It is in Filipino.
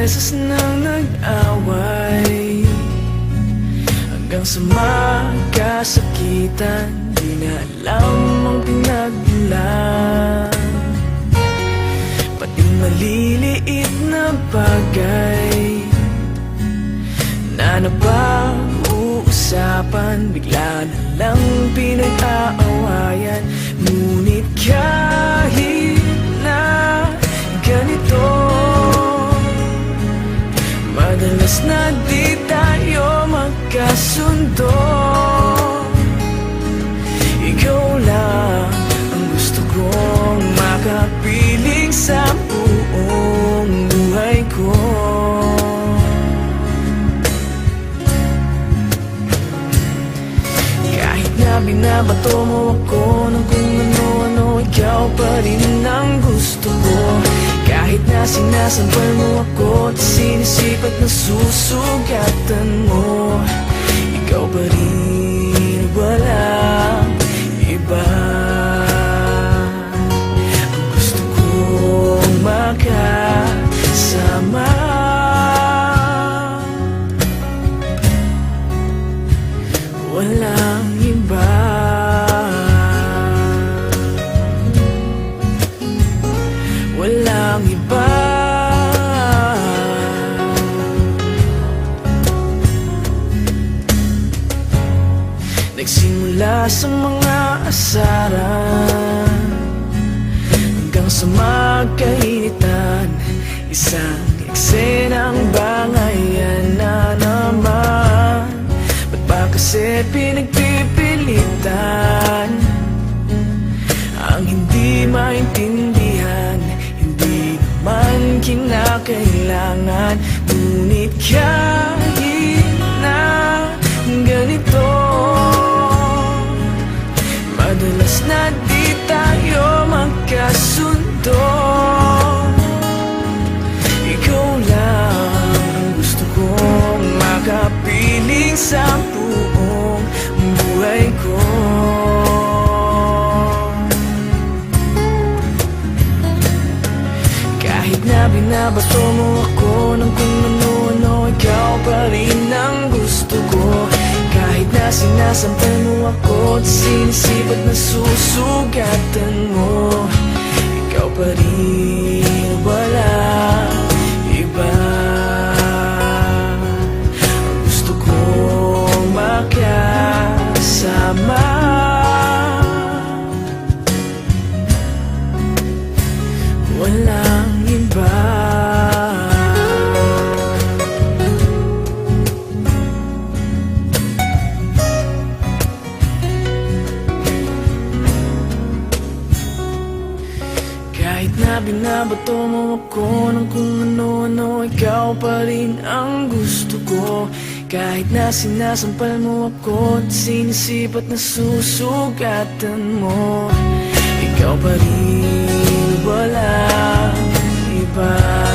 beses nang nag-away, hanggang sa magkasakitan. Di na alam ang pinagmulan, pati maliliit na bagay na napag-uusapan, bigla na lang pinag-aawayan. Ngunit kahit na ganito, madalas na di tayo magkasundo. Ikaw lang ang gusto kong makapiling sa buong buhay ko. Kahit na binabato mo ako ng kung ano-ano, ikaw pa rin ang gusto ko. Kahit na sinasampal mo ako at sinisipat na susugatan mo, ikaw pa rin, walang iba. Ang gusto kong makasama, walang iba. Walang iba. Nagsimula sa mga asaran, hanggang sa magkainitan, isang eksenang bangayan na naman. Ba't ba kasi pinagpipilitan ang hindi maintindihan? Hindi naman kinakailangan. Ngunit kahit na ganito, madalas na di tayo magkasundo. Ikaw lang ang gusto kong makapiling sa buong buhay ko. Kahit na binabato mo ako ng kung ano-ano, ikaw pa rin ang gusto ko. Kahit na sinasampal mo ako at sinisipat na susugatan mo, ikaw pa rin, walang iba. Ang gusto kong makasama, walang iba. Kahit na binabato mo ako ng kung ano-ano, ikaw pa rin ang gusto ko. Kahit na sinasampal mo ako at sinisipat na susugatan mo, ikaw pa rin, walang iba.